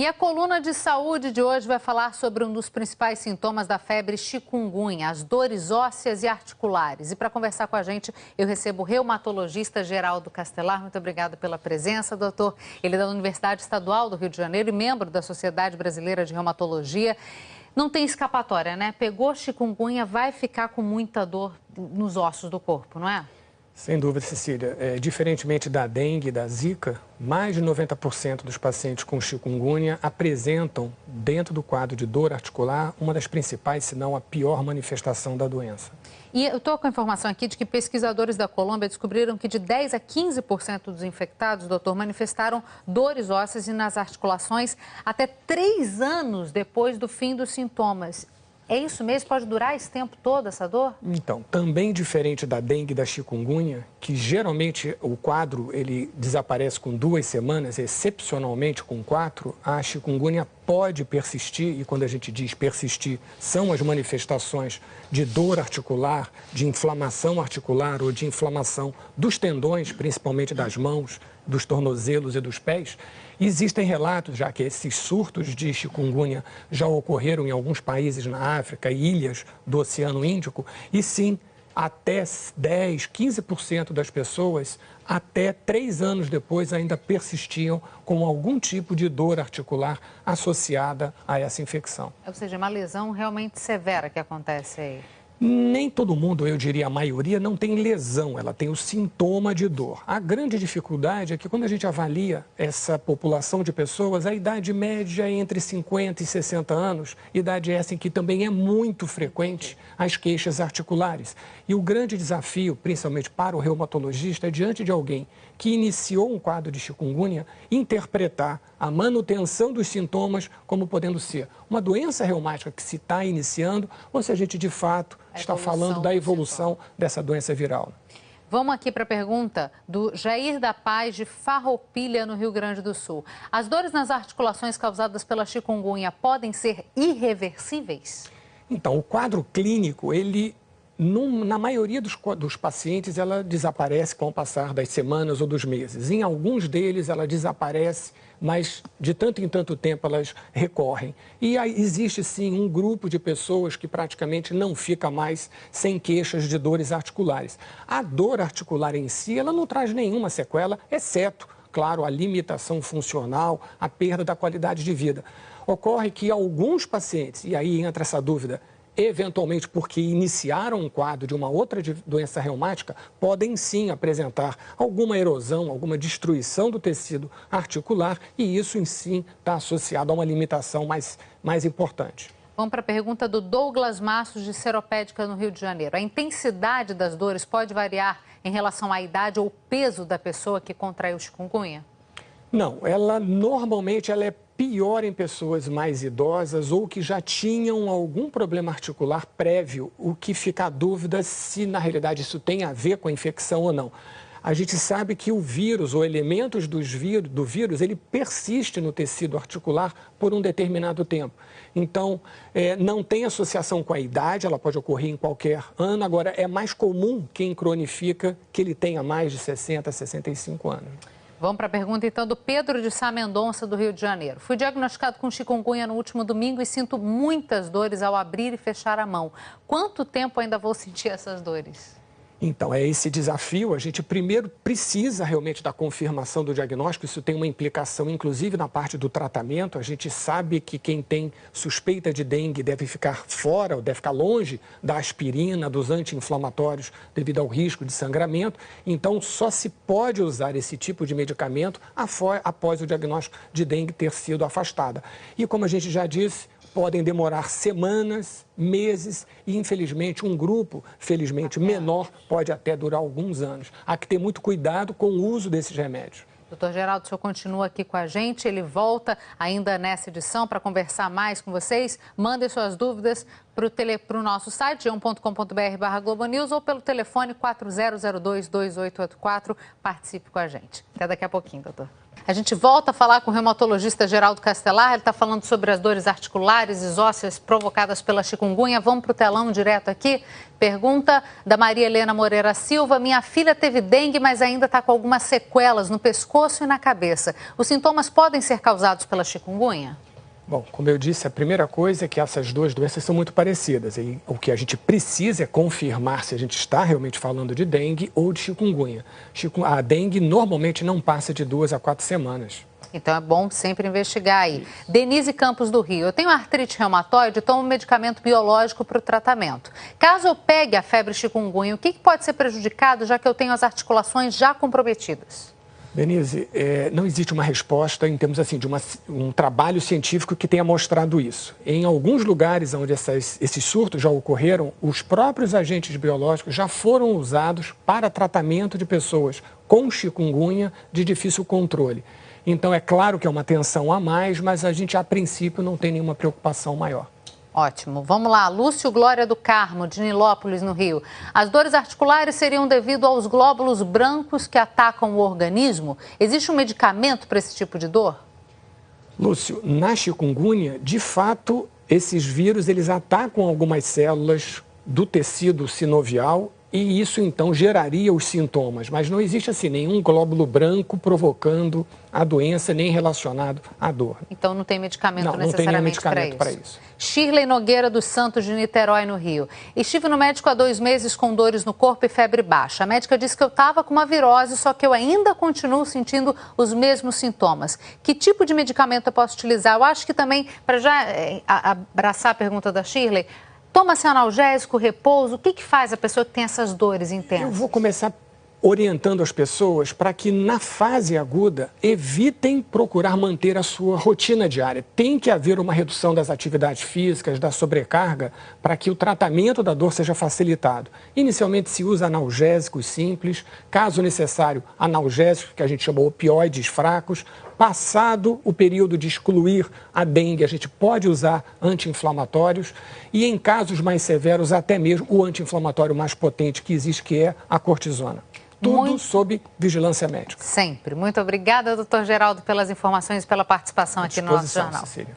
E a coluna de saúde de hoje vai falar sobre um dos principais sintomas da febre chikungunya, as dores ósseas e articulares. E para conversar com a gente, eu recebo o reumatologista Geraldo Castelar. Muito obrigada pela presença, doutor. Ele é da Universidade Estadual do Rio de Janeiro e membro da Sociedade Brasileira de Reumatologia. Não tem escapatória, né? Pegou chikungunya, vai ficar com muita dor nos ossos do corpo, não é? Sem dúvida, Cecília. Diferentemente da dengue e da zika, mais de 90% dos pacientes com chikungunya apresentam, dentro do quadro de dor articular, uma das principais, se não a pior manifestação da doença. E eu estou com a informação aqui de que pesquisadores da Colômbia descobriram que de 10% a 15% dos infectados, doutor, manifestaram dores ósseas e nas articulações até 3 anos depois do fim dos sintomas. É isso mesmo? Pode durar esse tempo todo, essa dor? Então, também diferente da dengue e da chikungunya, que geralmente o quadro ele desaparece com 2 semanas, excepcionalmente com 4, a chikungunya pode persistir, e quando a gente diz persistir, são as manifestações de dor articular, de inflamação articular ou de inflamação dos tendões, principalmente das mãos, dos tornozelos e dos pés. Existem relatos, já que esses surtos de chikungunya já ocorreram em alguns países na África e ilhas do Oceano Índico, e sim, até 10%, 15% das pessoas, até 3 anos depois, ainda persistiam com algum tipo de dor articular associada a essa infecção. Ou seja, uma lesão realmente severa que acontece aí. Nem todo mundo, eu diria a maioria, não tem lesão, ela tem o sintoma de dor. A grande dificuldade é que quando a gente avalia essa população de pessoas, a idade média é entre 50 e 60 anos, idade essa em que também é muito frequente as queixas articulares. E o grande desafio, principalmente para o reumatologista, é diante de alguém que iniciou um quadro de chikungunya, interpretar a manutenção dos sintomas como podendo ser uma doença reumática que se está iniciando ou se a gente de fato está falando da evolução dessa doença viral. Vamos aqui para a pergunta do Jair da Paz, de Farroupilha, no Rio Grande do Sul. As dores nas articulações causadas pela chikungunya podem ser irreversíveis? Então, o quadro clínico, na maioria dos pacientes, ela desaparece com o passar das semanas ou dos meses. Em alguns deles, ela desaparece, mas de tanto em tanto tempo elas recorrem. E aí existe, sim, um grupo de pessoas que praticamente não fica mais sem queixas de dores articulares. A dor articular em si, ela não traz nenhuma sequela, exceto, claro, a limitação funcional, a perda da qualidade de vida. Ocorre que alguns pacientes, e aí entra essa dúvida, eventualmente porque iniciaram um quadro de uma outra doença reumática, podem sim apresentar alguma erosão, alguma destruição do tecido articular, e isso em si está associado a uma limitação mais importante. Vamos para a pergunta do Douglas Massos, de Seropédica, no Rio de Janeiro. A intensidade das dores pode variar em relação à idade ou peso da pessoa que contraiu chikungunya? Não, normalmente ela é pior em pessoas mais idosas ou que já tinham algum problema articular prévio, o que fica a dúvida se na realidade isso tem a ver com a infecção ou não. A gente sabe que o vírus ou elementos do vírus, ele persiste no tecido articular por um determinado tempo. Então, não tem associação com a idade, ela pode ocorrer em qualquer ano. Agora, é mais comum quem cronifica que ele tenha mais de 60, 65 anos. Vamos para a pergunta, então, do Pedro de Sá Mendonça, do Rio de Janeiro. Fui diagnosticado com chikungunya no último domingo e sinto muitas dores ao abrir e fechar a mão. Quanto tempo ainda vou sentir essas dores? Então, é esse desafio. A gente primeiro precisa realmente da confirmação do diagnóstico. Isso tem uma implicação, inclusive, na parte do tratamento. A gente sabe que quem tem suspeita de dengue deve ficar fora, ou deve ficar longe da aspirina, dos anti-inflamatórios, devido ao risco de sangramento. Então, só se pode usar esse tipo de medicamento após o diagnóstico de dengue ter sido afastada. E, como a gente já disse, podem demorar semanas, meses e, infelizmente, um grupo, felizmente, menor, pode até durar alguns anos. Há que ter muito cuidado com o uso desses remédios. Doutor Geraldo, o senhor continua aqui com a gente, ele volta ainda nessa edição para conversar mais com vocês. Mandem suas dúvidas para o nosso site, g1.com.br/globonews, ou pelo telefone 4002-2884. Participe com a gente. Até daqui a pouquinho, doutor. A gente volta a falar com o reumatologista Geraldo Castelar. Ele está falando sobre as dores articulares e ósseas provocadas pela chikungunya. Vamos para o telão direto aqui. Pergunta da Maria Helena Moreira Silva. Minha filha teve dengue, mas ainda está com algumas sequelas no pescoço e na cabeça. Os sintomas podem ser causados pela chikungunya? Bom, como eu disse, a primeira coisa é que essas duas doenças são muito parecidas. E o que a gente precisa é confirmar se a gente está realmente falando de dengue ou de chikungunya. A dengue normalmente não passa de 2 a 4 semanas. Então é bom sempre investigar aí. Denise Campos do Rio. Eu tenho artrite reumatoide e tomo medicamento biológico para o tratamento. Caso eu pegue a febre chikungunya, o que pode ser prejudicado, já que eu tenho as articulações já comprometidas? Denise, não existe uma resposta em termos assim, de um trabalho científico que tenha mostrado isso. Em alguns lugares onde esses surtos já ocorreram, os próprios agentes biológicos já foram usados para tratamento de pessoas com chikungunya de difícil controle. Então, é claro que é uma tensão a mais, mas a gente, a princípio, não tem nenhuma preocupação maior. Ótimo. Vamos lá. Lúcio Glória do Carmo, de Nilópolis, no Rio. As dores articulares seriam devido aos glóbulos brancos que atacam o organismo? Existe um medicamento para esse tipo de dor? Lúcio, na chikungunya, de fato, esses vírus eles atacam algumas células do tecido sinovial e isso, então, geraria os sintomas. Mas não existe, assim, nenhum glóbulo branco provocando a doença, nem relacionado à dor. Então, não tem medicamento não necessariamente tem nenhum medicamento para isso. Shirley Nogueira dos Santos, de Niterói, no Rio. Estive no médico há 2 meses com dores no corpo e febre baixa. A médica disse que eu estava com uma virose, só que eu ainda continuo sentindo os mesmos sintomas. Que tipo de medicamento eu posso utilizar? Eu acho que também, para já abraçar a pergunta da Shirley, toma-se analgésico, repouso? O que faz a pessoa que tem essas dores intensas? Eu vou começar orientando as pessoas para que, na fase aguda, evitem procurar manter a sua rotina diária. Tem que haver uma redução das atividades físicas, da sobrecarga, para que o tratamento da dor seja facilitado. Inicialmente se usa analgésicos simples, caso necessário, analgésicos, que a gente chama opioides fracos. Passado o período de excluir a dengue, a gente pode usar anti-inflamatórios e, em casos mais severos, até mesmo o anti-inflamatório mais potente que existe, que é a cortisona. Tudo sob vigilância médica. Sempre. Muito obrigada, doutor Geraldo, pelas informações e pela participação aqui no nosso jornal. Cecília.